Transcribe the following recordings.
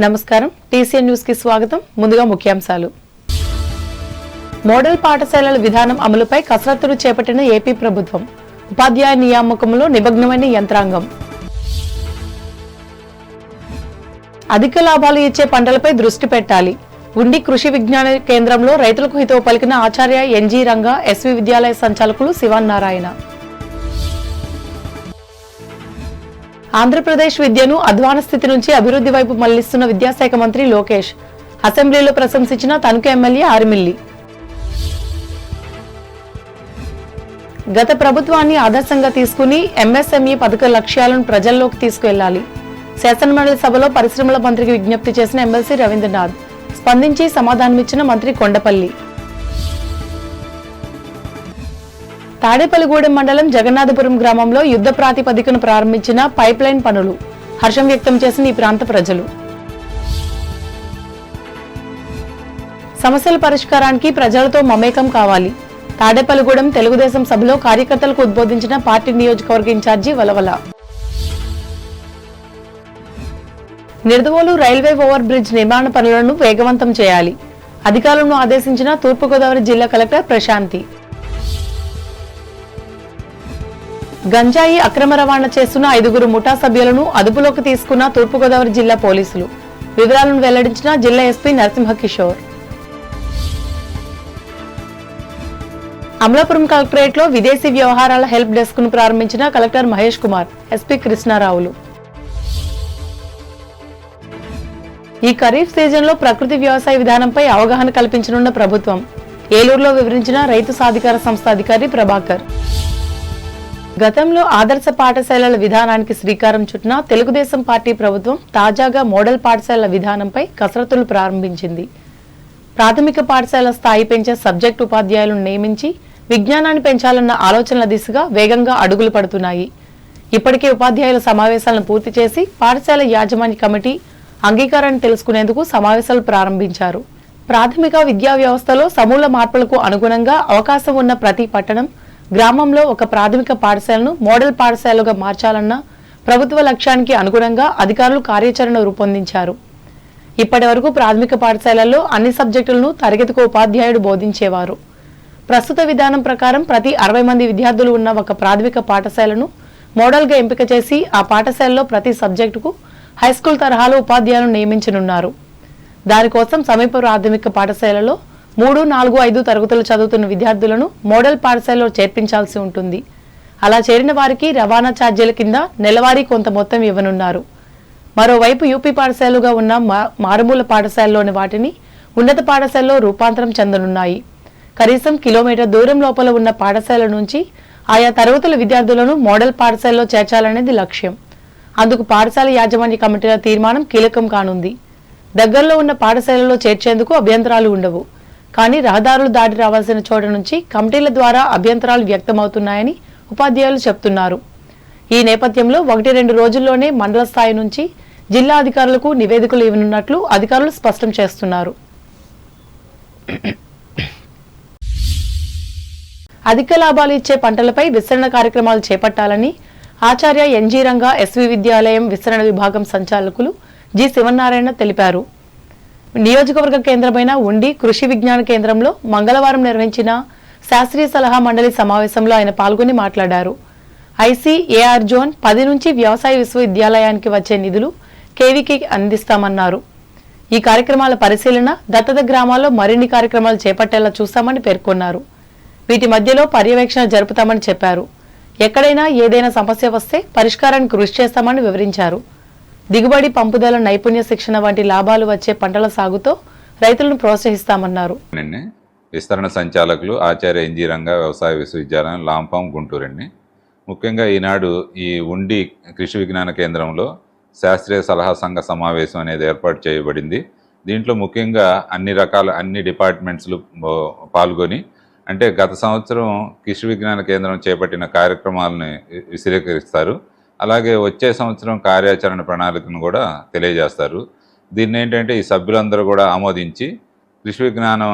నమస్కారం TCN news కి స్వాగతం. ముందుగా ముఖ్యాంశాలు. మోడల్ పాఠశాలల విధానం అమలుపై కసరత్తులు చేపట్టిన ఏపీ ప్రభుత్వం. ఉపాధ్యాయ నియామకంలో నిమగ్నమైన యంత్రాంగం. అధిక లాభాలు ఇచ్చే పంటలపై దృష్టి పెట్టాలి. ఉండి కృషి విజ్ఞాన కేంద్రంలో రైతులకు హితవు పలికిన ఆచార్య ఎన్జీ రంగా ఎస్వి విద్యాలయ సంచాలకులు శివన్నారాయణ. ఆంధ్రప్రదేశ్ విద్యను అధ్వాన స్థితి నుంచి అభివృద్ధి వైపు మళ్లిస్తున్న విద్యాశాఖ మంత్రి లోకేష్ అసెంబ్లీలో ప్రశంసించిన తణుకు ఎమ్మెల్యే ఆరిమిల్లి. గత ప్రభుత్వాన్ని ఆదర్శంగా తీసుకుని ఎంఎస్ఎంఈ పథక లక్ష్యాలను ప్రజల్లోకి తీసుకువెళ్లాలి. శాసనమండలి సభలో పరిశ్రమల మంత్రికి విజ్ఞప్తి చేసిన ఎమ్మెల్సీ రవీంద్రనాథ్. స్పందించి సమాధానమిచ్చిన మంత్రి కొండపల్లి. తాడేపల్లిగూడెం మండలం జగన్నాథపురం గ్రామంలో యుద్ధ ప్రాతిపదికన ప్రారంభించిన పైప్ లైన్ పనులు హర్షం వ్యక్తం చేసిన ఈ ప్రాంత ప్రజలు. సమస్యల పరిష్కారానికి ప్రజలతో మమేకం కావాలి. తాడేపల్లిగూడెం తెలుగుదేశం సభలో కార్యకర్తలకు ఉద్బోధించిన పార్టీ నియోజకవర్గ incharge Valavala. Nidadavolu railway over bridge నిర్మాణ పనులను వేగవంతం చేయాలి. అధికారులను ఆదేశించిన తూర్పుగోదావరి జిల్లా కలెక్టర్ ప్రశాంతి. గంజాయి అక్రమ రవాణా చేస్తున్న 5 ముఠా సభ్యులను అదుపులోకి తీసుకున్న తూర్పుగోదావరి జిల్లా పోలీసులు. వివరాలను వెల్లడించిన జిల్లా ఎస్పీ నరసింహకిషోర్. అమలాపురం కలెక్టరేట్ లో విదేశీ వ్యవహారాల హెల్ప్ డెస్క్ ను ప్రారంభించిన కలెక్టర్ మహేష్ కుమార్, ఎస్పీ కృష్ణారావులు. ఈ ఖరీఫ్ సీజన్ లో ప్రకృతి వ్యవసాయ విధానంపై అవగాహన కల్పించనున్న ప్రభుత్వం. ఏలూరులో వివరించిన రైతు సాధికార సంస్థ అధికారి ప్రభాకర్. గతంలో ఆదర్శ పాఠశాలల విధానానికి శ్రీకారం చుట్టిన తెలుగుదేశం పార్టీ ప్రభుత్వం తాజాగా మోడల్ పాఠశాలల విధానంపై కసరత్తులు ప్రారంభించింది. ప్రాథమిక పాఠశాల స్థాయి పెంచే సబ్జెక్టు ఉపాధ్యాయులను నియమించి విజ్ఞానాన్ని పెంచాలన్న ఆలోచనల దిశగా వేగంగా అడుగులు పడుతున్నాయి. ఇప్పటికే ఉపాధ్యాయుల సమావేశాలను పూర్తి చేసి పాఠశాల యాజమాన్య కమిటీ అంగీకారాన్ని తెలుసుకునేందుకు సమావేశాలు ప్రారంభించారు. ప్రాథమిక విద్యా వ్యవస్థలో సమూల మార్పులకు అనుగుణంగా అవకాశం ఉన్న ప్రతి పట్టణం, గ్రామంలో ఒక ప్రాథమిక పాఠశాలను మోడల్ పాఠశాలగా మార్చాలన్న ప్రభుత్వ లక్ష్యానికి అనుగుణంగా అధికారులు కార్యాచరణ రూపొందించారు. ఇప్పటి వరకు ప్రాథమిక పాఠశాలల్లో అన్ని సబ్జెక్టులను తరగతికి ఉపాధ్యాయుడు బోధించేవారు. ప్రస్తుత విధానం ప్రకారం ప్రతి 60 మంది విద్యార్థులు ఉన్న ఒక ప్రాథమిక పాఠశాలను మోడల్గా ఎంపిక చేసి ఆ పాఠశాలలో ప్రతి సబ్జెక్టుకు హైస్కూల్ తరహాలో ఉపాధ్యాయులను నియమించనున్నారు. దానికోసం సమీప ప్రాథమిక పాఠశాలలో 3, 4, 5 తరగతులు చదువుతున్న విద్యార్థులను మోడల్ పాఠశాలలో చేర్పించాల్సి ఉంటుంది. అలా చేరిన వారికి రవాణా ఛార్జీల కింద నెలవారీ కొంత మొత్తం ఇవ్వనున్నారు. మరోవైపు యూపీ పాఠశాలలుగా ఉన్న మారుమూల పాఠశాలలోని వాటిని ఉన్నత పాఠశాలలో రూపాంతరం చెందనున్నాయి. కనీసం కిలోమీటర్ దూరం లోపల ఉన్న పాఠశాల నుంచి ఆయా తరగతుల విద్యార్థులను మోడల్ పాఠశాలలో చేర్చాలనేది లక్ష్యం. అందుకు పాఠశాల యాజమాన్య కమిటీల తీర్మానం కీలకం కానుంది. దగ్గరలో ఉన్న పాఠశాలలో చేర్చేందుకు అభ్యంతరాలు ఉండవు. కానీ రహదారులు దాటి రావాల్సిన చోట నుంచి కమిటీల ద్వారా అభ్యంతరాలు వ్యక్తమవుతున్నాయని ఉపాధ్యాయులు చెబుతున్నారు. ఈ నేపథ్యంలో 1-2 రోజుల్లోనే మండల స్థాయి నుంచి జిల్లా అధికారులకు నివేదికలు ఇవ్వనున్నట్లు అధికారులు స్పష్టం చేస్తున్నారు. అధిక లాభాలు ఇచ్చే పంటలపై విస్తరణ కార్యక్రమాలు చేపట్టాలని ఆచార్య ఎన్జీ రంగా ఎస్వి విద్యాలయం విస్తరణ విభాగం సంచాలకులు జి శివన్నారాయణ తెలిపారు. నియోజకవర్గ కేంద్రమైన ఉండి కృషి విజ్ఞాన కేంద్రంలో మంగళవారం నిర్వహించిన శాస్త్రీయ సలహా మండలి సమావేశంలో ఆయన పాల్గొని మాట్లాడారు. ఐసీఏఆర్ జోన్ 10 నుంచి వ్యవసాయ విశ్వవిద్యాలయానికి వచ్చే నిధులు కేవీకి అందిస్తామన్నారు. ఈ కార్యక్రమాల పరిశీలన దత్తత గ్రామాల్లో మరిన్ని కార్యక్రమాలు చేపట్టేలా చూస్తామని పేర్కొన్నారు. వీటి మధ్యలో పర్యవేక్షణ జరుపుతామని చెప్పారు. ఎక్కడైనా ఏదైనా సమస్య వస్తే పరిష్కారానికి కృషి చేస్తామని వివరించారు. దిగుబడి, పంపుదల, నైపుణ్య శిక్షణ వంటి లాభాలు వచ్చే పంటల సాగుతో రైతులను ప్రోత్సహిస్తామన్నారు. విస్తరణ సంచాలకులు ఆచార్య ఎన్జీ రంగా వ్యవసాయ విశ్వవిద్యాలయం, లాంపాం, గుంటూరు అండి. ముఖ్యంగా ఈనాడు ఈ ఉండి కృషి విజ్ఞాన కేంద్రంలో శాస్త్రీయ సలహా సంఘ సమావేశం అనేది ఏర్పాటు చేయబడింది. దీంట్లో ముఖ్యంగా అన్ని డిపార్ట్మెంట్స్లు పాల్గొని, అంటే గత సంవత్సరం కృషి విజ్ఞాన కేంద్రం చేపట్టిన కార్యక్రమాలని విశదీకరిస్తారు. అలాగే వచ్చే సంవత్సరం కార్యాచరణ ప్రణాళికను కూడా తెలియజేస్తారు. దీన్ని ఏంటంటే ఈ సభ్యులందరూ కూడా ఆమోదించి కృషి విజ్ఞానం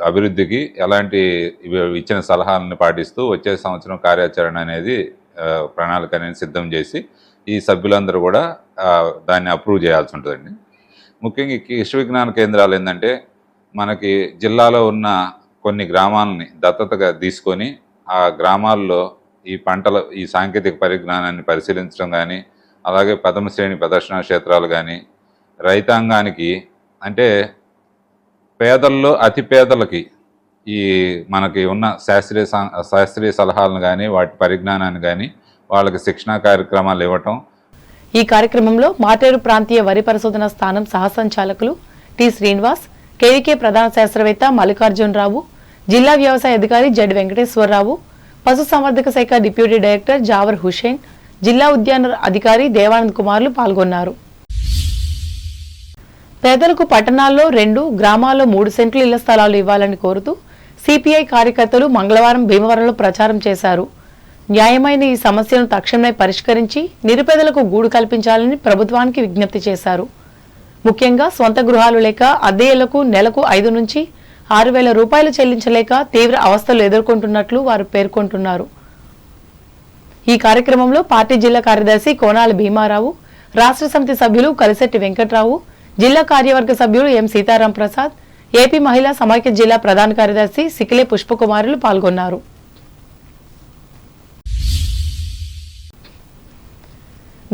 అభివృద్ధికి ఎలాంటి ఇచ్చిన సలహాలను పాటిస్తూ వచ్చే సంవత్సరం కార్యాచరణ అనేది ప్రణాళిక అనేది సిద్ధం చేసి ఈ సభ్యులందరూ కూడా దాన్ని అప్రూవ్ చేయాల్సి ఉంటుందండి. ముఖ్యంగా ఈ కృషి విజ్ఞాన కేంద్రాలు ఏంటంటే మనకి జిల్లాలో ఉన్న కొన్ని గ్రామాలని దత్తతగా తీసుకొని ఆ గ్రామాల్లో ఈ పంటల ఈ సాంకేతిక పరిజ్ఞానాన్ని పరిశీలించడం కానీ, అలాగే ప్రథమ శ్రేణి ప్రదర్శనా క్షేత్రాలు కానీ, రైతాంగానికి అంటే పేదల్లో అతి పేదలకి ఈ మనకి ఉన్న శాస్త్రీయ సలహాలను కానీ, వాటి పరిజ్ఞానాన్ని కానీ వాళ్ళకి శిక్షణా కార్యక్రమాలు ఇవ్వటం. ఈ కార్యక్రమంలో మాటేరు ప్రాంతీయ వరి పరిశోధన స్థానం సహసంచాలకులు టి శ్రీనివాస్, కేవీకే ప్రధాన శాస్త్రవేత్త మల్లికార్జునరావు, జిల్లా వ్యవసాయ అధికారి జడ్ వెంకటేశ్వరరావు, పశుసంవర్ధక శాఖ డిప్యూటీ డైరెక్టర్ జావర్ హుషేన్, జిల్లా ఉద్యాన అధికారి దేవానంద్ కుమార్లు పాల్గొన్నారు. పేదలకు పట్టణాల్లో 2, గ్రామాల్లో 3 సెంట్లు ఇళ్ల స్థలాలు ఇవ్వాలని కోరుతూ సిపిఐ కార్యకర్తలు మంగళవారం భీమవరంలో ప్రచారం చేశారు. న్యాయమైన ఈ సమస్యను తక్షణమే పరిష్కరించి నిరుపేదలకు గూడు కల్పించాలని ప్రభుత్వానికి విజ్ఞప్తి చేశారు. ముఖ్యంగా సొంత గృహాలు లేక అద్దె ఇళ్లకు నెలకు 5 నుంచి 6,000 రూపాయలు చెల్లించలేక తీవ్ర అవస్థలు ఎదుర్కొంటున్నట్లు వారు పేర్కొంటున్నారు. ఈ కార్యక్రమంలో పార్టీ జిల్లా కార్యదర్శి కోనాల భీమారావు, రాష్ట్ర సమితి సభ్యులు కలిశెట్టి వెంకట్రావు, జిల్లా కార్యవర్గ సభ్యులు ఎం సీతారాం ప్రసాద్, ఏపీ మహిళా సమైక్య జిల్లా ప్రధాన కార్యదర్శి సికిలే పుష్పకుమారులు పాల్గొన్నారు.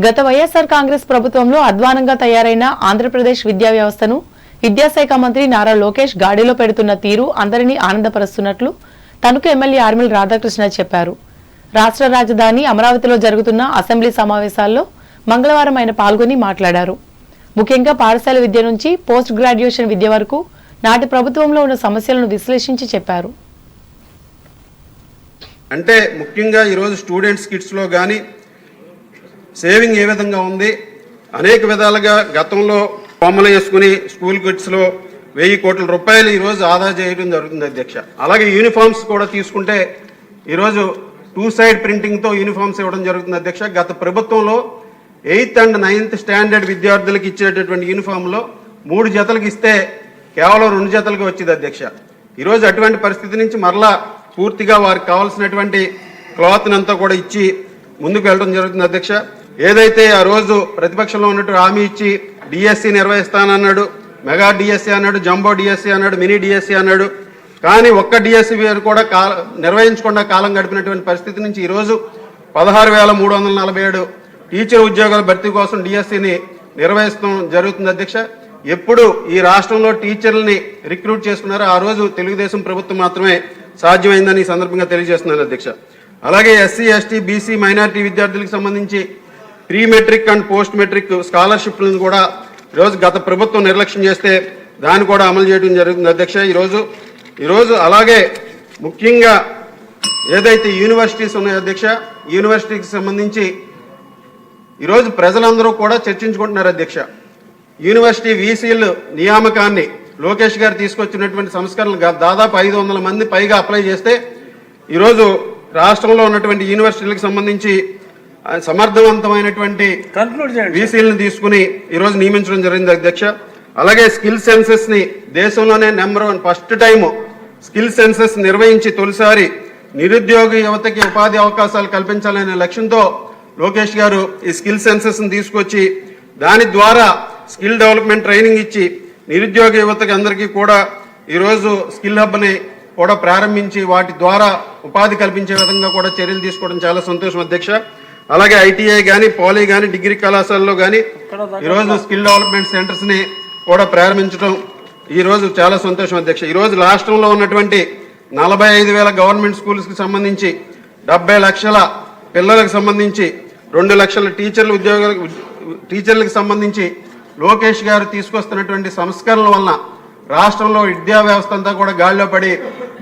గత వైఎస్ఆర్ కాంగ్రెస్ ప్రభుత్వంలో అధ్వానంగా తయారైన ఆంధ్రప్రదేశ్ విద్యా వ్యవస్థను విద్యాశాఖ మంత్రి నారా లోకేష్ గాడిలో పెడుతున్న తీరు అందరినీ ఆనందపరుస్తున్నట్లు తణుకు ఎమ్మెల్యే ఆర్మిల్ రాధాకృష్ణ చెప్పారు. రాష్ట్ర రాజధాని అమరావతిలో జరుగుతున్న అసెంబ్లీ సమావేశాల్లో మంగళవారం ఆయన పాల్గొని మాట్లాడారు. ముఖ్యంగా పాఠశాల విద్య నుంచి పోస్ట్ గ్రాడ్యుయేషన్ విద్య వరకు నాటి ప్రభుత్వంలో ఉన్న సమస్యలను విశ్లేషించి చెప్పారు. అంటే ముఖ్యంగా ఈరోజు స్టూడెంట్స్ కిట్స్లో కానీ సేవింగ్ ఏ విధంగా ఉంది, అనేక విధాలుగా గతంలో బొమ్మలు వేసుకుని స్కూల్ కిట్స్లో 1000 కోట్ల రూపాయలు ఈరోజు ఆదా చేయడం జరుగుతుంది అధ్యక్ష. అలాగే యూనిఫామ్స్ కూడా తీసుకుంటే ఈరోజు 2 సైడ్ ప్రింటింగ్తో యూనిఫామ్స్ ఇవ్వడం జరుగుతుంది అధ్యక్ష. గత ప్రభుత్వంలో 8th and 9th స్టాండర్డ్ విద్యార్థులకు ఇచ్చేటటువంటి యూనిఫామ్లో 3 జతలకు ఇస్తే కేవలం 2 జతలకు వచ్చింది అధ్యక్ష. ఈరోజు అటువంటి పరిస్థితి నుంచి మరలా పూర్తిగా వారికి కావాల్సినటువంటి క్లాత్ని అంతా కూడా ఇచ్చి ముందుకు వెళ్ళడం జరుగుతుంది అధ్యక్ష. ఏదైతే ఆ రోజు ప్రతిపక్షంలో ఉన్నట్టు హామీ ఇచ్చి డిఎస్సి నిర్వహిస్తానన్నాడు, మెగా డిఎస్సి అన్నాడు, జంబో డిఎస్సి అన్నాడు, మినీ డిఎస్సి అన్నాడు. కానీ ఒక్క డిఎస్సి కూడా నిర్వహించకుండా కాలం గడిపినటువంటి పరిస్థితి నుంచి ఈరోజు 16,347 టీచర్ ఉద్యోగాల భర్తీ కోసం డిఎస్సిని నిర్వహిస్తాం జరుగుతుంది అధ్యక్ష. ఎప్పుడు ఈ రాష్ట్రంలో టీచర్లని రిక్రూట్ చేసుకున్నారో ఆ రోజు తెలుగుదేశం ప్రభుత్వం మాత్రమే సాధ్యమైందని ఈ సందర్భంగా తెలియజేస్తున్నాను అధ్యక్ష. అలాగే ఎస్సీ, ఎస్టీ, బీసీ, మైనారిటీ విద్యార్థులకు సంబంధించి pre matric and post matric స్కాలర్షిప్లను కూడా ఈరోజు గత ప్రభుత్వం నిర్లక్ష్యం చేస్తే దాన్ని కూడా అమలు చేయడం జరుగుతుంది అధ్యక్ష. ఈరోజు అలాగే ముఖ్యంగా ఏదైతే యూనివర్సిటీస్ ఉన్నాయో అధ్యక్ష, యూనివర్సిటీకి సంబంధించి ఈరోజు ప్రజలందరూ కూడా చర్చించుకుంటున్నారు అధ్యక్ష. యూనివర్సిటీ వీసీల నియామకాన్ని లోకేష్ గారు తీసుకొచ్చినటువంటి సంస్కరణలు దాదాపు 500 మంది పైగా అప్లై చేస్తే ఈరోజు రాష్ట్రంలో ఉన్నటువంటి యూనివర్సిటీలకు సంబంధించి సమర్థవంతమైనటువంటి వీసీలను తీసుకుని ఈరోజు నియమించడం జరిగింది అధ్యక్ష. అలాగే స్కిల్ సెన్సెస్ ని దేశంలోనే number 1 first time skill senses నిర్వహించి తొలిసారి నిరుద్యోగ యువతకి ఉపాధి అవకాశాలు కల్పించాలనే లక్ష్యంతో లోకేష్ గారు ఈ స్కిల్ సెన్సెస్ ని తీసుకొచ్చి దాని ద్వారా స్కిల్ డెవలప్మెంట్ ట్రైనింగ్ ఇచ్చి నిరుద్యోగ యువతకి అందరికీ కూడా ఈరోజు స్కిల్ హబ్ని కూడా ప్రారంభించి వాటి ద్వారా ఉపాధి కల్పించే విధంగా కూడా చర్యలు తీసుకోవడం చాలా సంతోషం అధ్యక్ష. అలాగే ఐటీఐ కానీ, పాలీ కానీ, డిగ్రీ కళాశాలలో కానీ ఈరోజు స్కిల్ డెవలప్మెంట్ సెంటర్స్ని కూడా ప్రారంభించడం ఈరోజు చాలా సంతోషం అధ్యక్ష. ఈరోజు రాష్ట్రంలో ఉన్నటువంటి 45,000 గవర్నమెంట్ స్కూల్స్కి సంబంధించి 70 లక్షల పిల్లలకు సంబంధించి 2 లక్షల టీచర్లకు సంబంధించి లోకేష్ గారు తీసుకొస్తున్నటువంటి సంస్కరణల వలన రాష్ట్రంలో విద్యా వ్యవస్థ అంతా కూడా గాడిలో పడి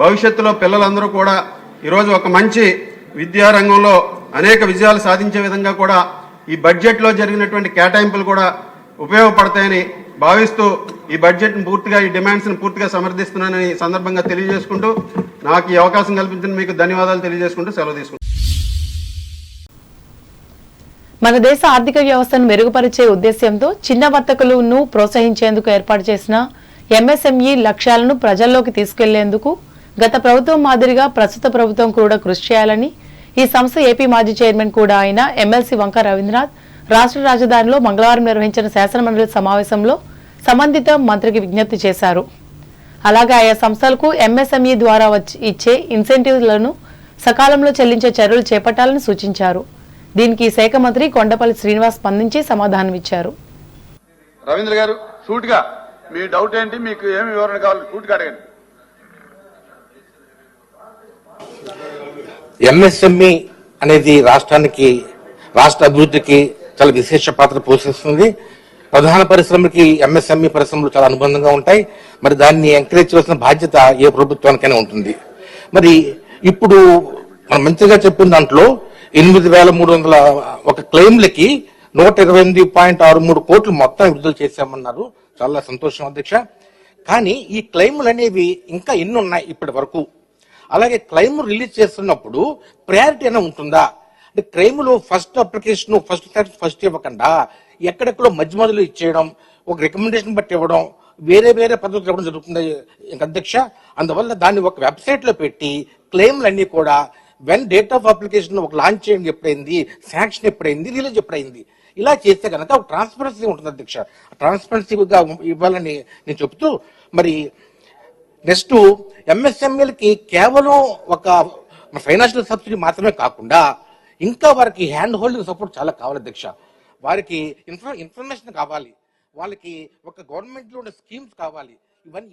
భవిష్యత్తులో పిల్లలందరూ కూడా ఈరోజు ఒక మంచి విద్యారంగంలో అనేక విజయాలు సాధించే విధంగా కూడా ఈ బడ్జెట్లో జరిగినటువంటి కేటాయింపులు కూడా ఉపయోగపడతాయని భావిస్తూ ఈ బడ్జెట్ను పూర్తిగా, ఈ డిమాండ్స్ని పూర్తిగా సమర్థిస్తున్నానని సందర్భంగా తెలియజేసుకుంటూ నాకు ఈ అవకాశం కల్పించిన మీకు ధన్యవాదాలు తెలియజేసుకుంటూ సెలవు తీసుకుంటాను. మన దేశ ఆర్థిక వ్యవస్థను మెరుగుపరిచే ఉద్దేశ్యంతో చిన్న వర్తకులను ప్రోత్సహించేందుకు ఏర్పాటు చేసిన ఎంఎస్ఎంఈ లక్ష్యాలను ప్రజల్లోకి తీసుకెళ్లేందుకు గత ప్రభుత్వం మాదిరిగా ప్రస్తుత ప్రభుత్వం కూడా కృషి చేయాలని ఈ సంస్థ ఏపీ మాజీ చైర్మన్ కూడా అయిన ఎమ్మెల్సీ వంక రవీంద్రనాథ్ రాష్ట్ర రాజధానిలో మంగళవారం నిర్వహించిన శాసనమండలి సమావేశంలో సంబంధిత మంత్రికి విజ్ఞప్తి చేశారు. అలాగే ఆయా సంస్థలకు ఎంఎస్ఎంఈ ద్వారా ఇచ్చే ఇన్సెంటివ్లను సకాలంలో చెల్లించే చర్యలు చేపట్టాలని సూచించారు. దీనికి శాఖ మంత్రి కొండపల్లి శ్రీనివాస్ స్పందించి సమాధానమిచ్చారు. రవీంద్ర గారు సూటిగా మీ డౌట్ ఏంటి, మీకు ఏమి వివరణ కావాలి సూటిగా అడగండి. ఎంఎస్ఎంఈ అనేది రాష్ట్ర అభివృద్ధికి చాలా విశేష పాత్ర పోషిస్తుంది. ప్రధాన పరిశ్రమలకి ఎంఎస్ఎంఈ పరిశ్రమలు చాలా అనుబంధంగా ఉంటాయి. మరి దాన్ని ఎంకరేజ్ చేయాల్సిన బాధ్యత ఏ ప్రభుత్వానికైనా ఉంటుంది. మరి ఇప్పుడు మనం మంచిగా చెప్పిన దాంట్లో 8,301 క్లెయిమ్లకి 128.63 కోట్లు మొత్తం విడుదల చేశామన్నారు. చాలా సంతోషం అధ్యక్ష. కానీ ఈ క్లెయిమ్లు అనేవి ఇంకా ఎన్ని ఉన్నాయి ఇప్పటి వరకు? అలాగే క్లెయిమ్ రిలీజ్ చేస్తున్నప్పుడు ప్రయారిటీ అయినా ఉంటుందా? అంటే క్లెయిమ్లో ఫస్ట్ అప్లికేషన్ ఫస్ట్ ఇవ్వకుండా ఎక్కడెక్కడో మధ్య మధ్యలో ఇచ్చేయడం, ఒక రికమెండేషన్ బట్టి ఇవ్వడం, వేరే పద్ధతులు ఇవ్వడం జరుగుతుంది అధ్యక్ష. అందువల్ల దాన్ని ఒక వెబ్సైట్ లో పెట్టి క్లెయిమ్లన్నీ కూడా వెన్ డేట్ ఆఫ్ అప్లికేషన్ ఒక లాంచ్ చేయండి ఎప్పుడైంది, శాంక్షన్ ఎప్పుడైంది, రిలీజ్ ఎప్పుడైంది, ఇలా చేస్తే కనుక ఒక ట్రాన్స్పరెన్సీ ఉంటుంది అధ్యక్ష. ట్రాన్స్పరెన్సీగా ఇవ్వాలని నేను చెప్తూ, మరి నెక్స్ట్ ఎంఎస్ఎంఈలకి కేవలం ఒక ఫైనాన్షియల్ సబ్సిడీ మాత్రమే కాకుండా ఇంకా వారికి హ్యాండ్ హోల్డింగ్ సపోర్ట్ చాలా కావాలి అధ్యక్ష. వారికి ఇన్ఫర్మేషన్ కావాలి, వాళ్ళకి ఒక గవర్నమెంట్ లో ఉన్న స్కీమ్స్ కావాలి.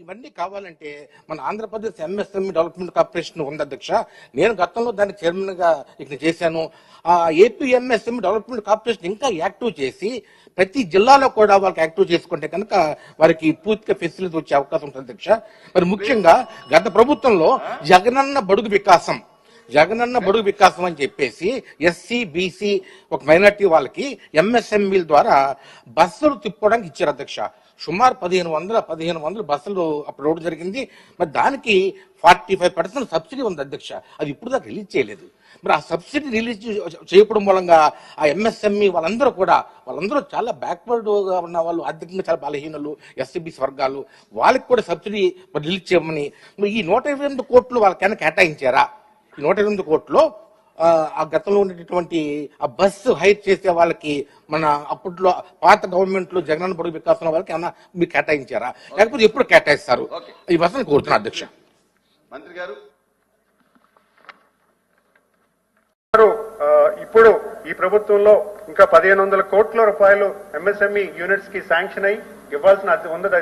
ఇవన్నీ కావాలంటే మన ఆంధ్రప్రదేశ్ ఎంఎస్ఎంఈ డెవలప్మెంట్ కార్పొరేషన్ ఉంది అధ్యక్ష. నేను గతంలో దానికి చైర్మన్ గా ఇక్కడ చేశాను. ఆ ఏపీ ఎంఎస్ఎంఈ డెవలప్మెంట్ కార్పొరేషన్ ఇంకా యాక్టివ్ చేసి ప్రతి జిల్లాలో కూడా వాళ్ళకి యాక్టివ్ చేసుకుంటే కనుక వారికి పూర్తిగా ఫెసిలిటీ వచ్చే అవకాశం ఉంటుంది అధ్యక్ష. మరి ముఖ్యంగా గత ప్రభుత్వంలో జగనన్న బడుగు వికాసం అని చెప్పేసి ఎస్సీ బీసీ ఒక మైనార్టీ వాళ్ళకి ఎంఎస్ఎంఈల ద్వారా బస్సులు తిప్పడానికి ఇచ్చారు అధ్యక్ష. సుమారు 1500 బస్సులు అప్పుడు రోడ్డు జరిగింది. మరి దానికి 45% సబ్సిడీ ఉంది అధ్యక్ష. అది ఇప్పుడు దాకా రిలీజ్ చేయలేదు. మరి ఆ సబ్సిడీ రిలీజ్ చేయడం మూలంగా ఆ ఎంఎస్ఎంఈ వాళ్ళందరూ చాలా బ్యాక్వర్డ్గా ఉన్న వాళ్ళు, ఆర్థికంగా చాలా బలహీనలు, ఎస్సీబీసీ వర్గాలు, వాళ్ళకి కూడా సబ్సిడీ రిలీజ్ చేయమని ఈ 128 కోట్లు వాళ్ళకైనా కేటాయించారా? ఈ 128 కోట్లు ఆ గతంలో ఉండేటటువంటి ఆ బస్సు హైర్ చేసే వాళ్ళకి మన అప్పట్లో పాత గవర్నమెంట్ లో జగనన్న బడుగు వికాసం వాళ్ళకి ఏమన్నా మీరు కేటాయించారా? లేకపోతే ఎప్పుడు కేటాయిస్తారు? ఈ బస్సును కోరుతున్నా అధ్యక్ష. మంత్రి గారు ఇప్పుడు ఈ ప్రభుత్వంలో ఇంకా 1500 కోట్ల రూపాయలు ఎంఎస్ఎంఈ యూనిట్స్ కి శాంక్షన్ అయ్యి ఇవ్వాల్సిన ఉన్నది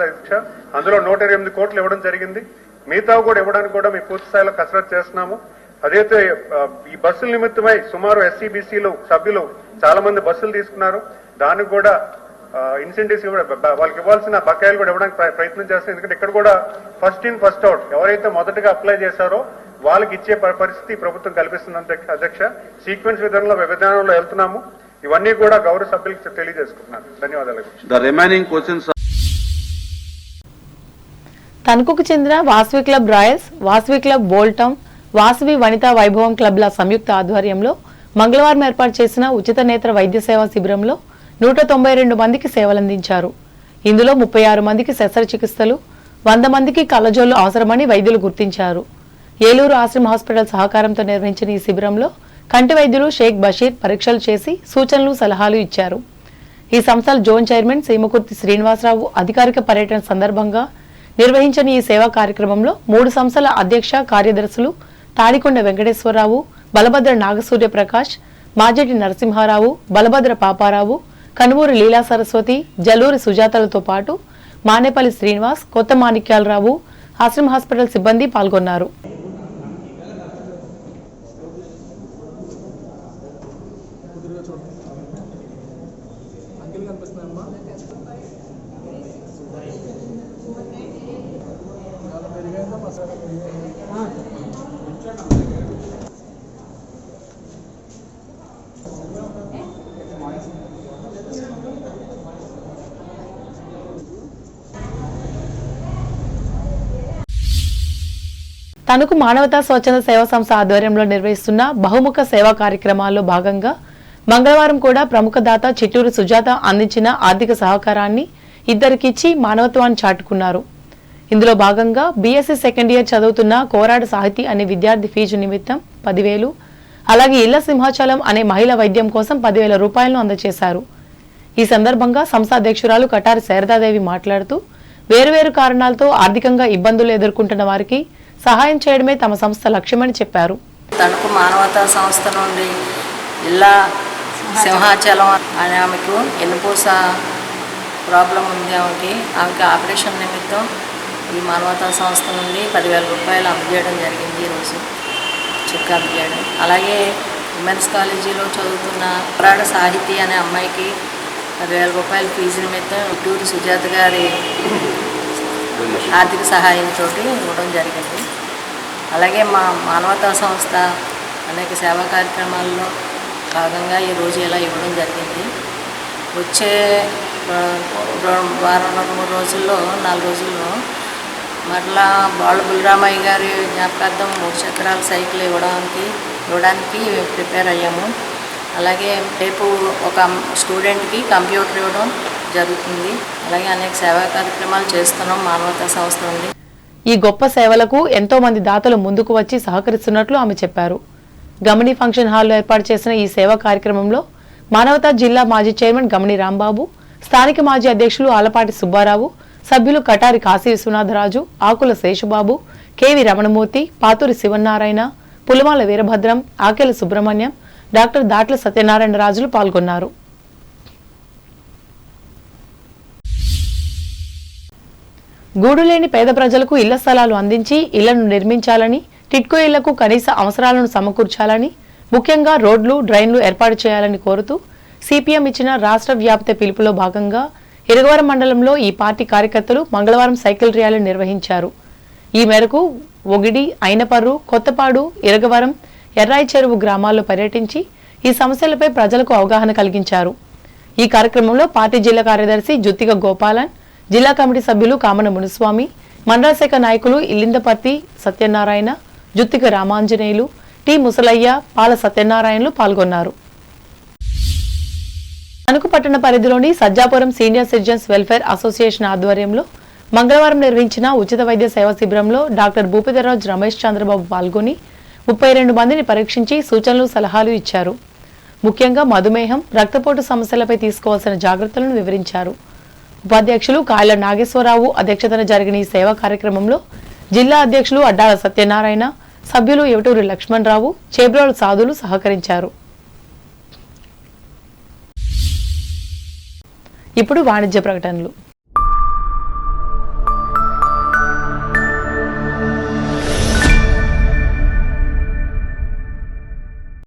అధ్యక్ష. అందులో 128 కోట్లు ఇవ్వడం జరిగింది. మిగతా కూడా ఇవ్వడానికి కూడా మేము పూర్తి స్థాయిలో కసరత్తు చేస్తున్నాము. అదైతే ఈ బస్సుల నిమిత్తమై సుమారు ఎస్సీబీసీలు సభ్యులు చాలా మంది బస్సులు తీసుకున్నారు. దానికి కూడా ఇన్సెంటివ్స్ వాళ్ళకి ఇవ్వాల్సిన బకాయిలు కూడా ఇవ్వడానికి ప్రయత్నం చేస్తాం. ఎందుకంటే ఇక్కడ కూడా ఫస్ట్ ఇన్ ఫస్ట్ అవుట్ ఎవరైతే మొదటగా అప్లై చేశారో వాళ్ళకి ఇచ్చే పరిస్థితి ప్రభుత్వం కల్పిస్తుంది అధ్యక్ష. సీక్వెన్స్ విధానంలో వెళ్తున్నాము. ఇవన్నీ కూడా గౌరవ సభ్యులకు తెలియజేసుకుంటున్నాను. ధన్యవాదాలు. The remaining questions. తణుకుకు చెందిన Vasavi club royals, Vasavi club బోల్టం, వాసవి వనితా వైభవం క్లబ్ల సంయుక్త ఆధ్వర్యంలో మంగళవారం ఏర్పాటు చేసిన ఉచిత నేత్ర వైద్య సేవా శిబిరంలో 192 మందికి సేవలందించారు. ఇందులో 36 మందికి శస్త్రచికిత్సలు, 100 మందికి కళ్లజోళ్లు అవసరమని వైద్యులు గుర్తించారు. ఏలూరు ఆశ్రమ హాస్పిటల్ సహకారంతో నిర్వహించిన ఈ శిబిరంలో కంటి వైద్యులు షేక్ బషీర్ పరీక్షలు చేసి సూచనలు సలహాలు ఇచ్చారు. ఈ సంస్థల జోన్ చైర్మన్ సీమకుర్తి శ్రీనివాసరావు అధికారిక పర్యటన సందర్భంగా నిర్వహించిన ఈ సేవా కార్యక్రమంలో 3 సంస్థల అధ్యక్ష కార్యదర్శులు తాడికొండ వెంకటేశ్వరరావు, బలభద్ర నాగసూర్య ప్రకాష్, మాజెటి నరసింహారావు, బలభద్ర పాపారావు, కనుమూరి లీలా సరస్వతి, జల్లూరి సుజాతలతో పాటు మానేపల్లి శ్రీనివాస్, కొత్త మాణిక్యాలరావు, ఆశ్రమ హాస్పిటల్ సిబ్బంది పాల్గొన్నారు. తణుకు మానవతా స్వచ్ఛంద సేవా సంస్థ ఆధ్వర్యంలో నిర్వహిస్తున్న బహుముఖ సేవా కార్యక్రమాల్లో భాగంగా మంగళవారం కూడా ప్రముఖ దాత చిట్టూరు సుజాత అందించిన ఆర్థిక సహకారాన్ని ఇద్దరికిచ్చి మానవత్వాన్ని చాటుకున్నారు. ఇందులో భాగంగా బీఎస్సీ సెకండ్ ఇయర్ చదువుతున్న కోరాడ సాహితీ అనే విద్యార్థి ఫీజు నిమిత్తం 10,000, అలాగే ఇళ్ల సింహాచలం అనే మహిళ వైద్యం కోసం 10,000 రూపాయలను అందజేశారు. ఈ సందర్భంగా సంస్థ అధ్యక్షురాలు కటారి శారదాదేవి మాట్లాడుతూ వేరువేరు కారణాలతో ఆర్థికంగా ఇబ్బందులు ఎదుర్కొంటున్న వారికి సహాయం చేయడమే తమ సంస్థ లక్ష్యమని చెప్పారు. తణుకు మానవతా సంస్థ నుండి జిల్లా సింహాచలం అనే ఆమెకు ఎన్నుపూస ప్రాబ్లం ఉంది. ఆమెకి ఆపరేషన్ నిమిత్తం ఈ మానవతా సంస్థ నుండి 10,000 రూపాయలు అందజేయడం జరిగింది. ఈరోజు చెక్ అందజేయడం. అలాగే ఉమెన్స్ కాలేజీలో చదువుతున్న ప్రాణ సాహితీ అనే అమ్మాయికి 10,000 రూపాయల ఫీజు నిమిత్తం టూరి సుజాత గారి ఆర్థిక సహాయంతో ఇవ్వడం జరిగింది. అలాగే మా మానవతా సంస్థ అనేక సేవా కార్యక్రమాల్లో భాగంగా ఈరోజు ఇలా ఇవ్వడం జరిగింది. వచ్చే వారం 2-3 రోజుల్లో 4 రోజుల్లో మరలా బాళ్ళ బుల్రామయ్య గారి జ్ఞాపకార్థం 3 చక్రాల సైకిల్ ఇవ్వడానికి ప్రిపేర్ అయ్యాము. అలాగే రేపు ఒక స్టూడెంట్కి కంప్యూటర్ ఇవ్వడం జరుగుతుంది. అలాగే అనేక సేవా కార్యక్రమాలు చేస్తున్నాం మానవతా సంస్థ నుండి. ఈ గొప్ప సేవలకు ఎంతో మంది దాతలు ముందుకు వచ్చి సహకరిస్తున్నట్లు ఆమె చెప్పారు. గమని ఫంక్షన్ హాల్లో ఏర్పాటు చేసిన ఈ సేవా కార్యక్రమంలో మానవతా జిల్లా మాజీ చైర్మన్ గమని రాంబాబు, స్థానిక మాజీ అధ్యక్షులు ఆలపాటి సుబ్బారావు, సభ్యులు కటారి కాశీ విశ్వనాథరాజు, ఆకుల శేషుబాబు, కెవి రమణమూర్తి, పాతూరి శివనారాయణ, పులమాల వీరభద్రం, ఆకెల సుబ్రహ్మణ్యం, డాక్టర్ దాట్ల సత్యనారాయణ రాజులు పాల్గొన్నారు. గూడులేని పేద ప్రజలకు ఇళ్ల స్థలాలు అందించి ఇళ్లను నిర్మించాలని, టిట్కో ఇళ్లకు కనీస అవసరాలను సమకూర్చాలని, ముఖ్యంగా రోడ్లు, డ్రైన్లు ఏర్పాటు చేయాలని కోరుతూ సిపిఎం ఇచ్చిన రాష్ట్ర వ్యాప్త పిలుపులో భాగంగా ఇరగవరం మండలంలో ఈ పార్టీ కార్యకర్తలు మంగళవారం సైకిల్ ర్యాలీ నిర్వహించారు. ఈ మేరకు ఒగిడి, అయినపర్రు, కొత్తపాడు, ఇరగవరం, ఎర్రాయి చెరువు గ్రామాల్లో పర్యటించి ఈ సమస్యలపై ప్రజలకు అవగాహన కలిగించారు. ఈ కార్యక్రమంలో పార్టీ జిల్లా కార్యదర్శి జుత్తిగ గోపాలన్, జిల్లా కమిటీ సభ్యులు కామన మునుస్వామి, మండల శాఖ నాయకులు ఇల్లిందపర్తి సత్యనారాయణ, జుత్తిగ రామాంజనేయులు, టి ముసలయ్య, పాల సత్యనారాయణలు పాల్గొన్నారు. తణుకు పట్టణ పరిధిలోని Sajjapuram senior citizens welfare association ఆధ్వర్యంలో మంగళవారం నిర్వహించిన ఉచిత వైద్య సేవా శిబిరంలో డాక్టర్ భూపతిరాజ్ రమేష్ చంద్రబాబు పాల్గొని 32 మందిని పరీక్షించి సూచనలు, సలహాలు ఇచ్చారు. ముఖ్యంగా మధుమేహం, రక్తపోటు సమస్యలపై తీసుకోవాల్సిన జాగ్రత్తలను వివరించారు. ఉపాధ్యక్షులు కాయల నాగేశ్వరరావు అధ్యక్షతన జరిగిన ఈ సేవా కార్యక్రమంలో జిల్లా అధ్యక్షులు అడ్డాల సత్యనారాయణ, సభ్యులు ఎవటూరి లక్ష్మణరావు, చేబ్రోలు సాధులు సహకరించారు. ఇప్పుడు వాణిజ్య ప్రకటనలు.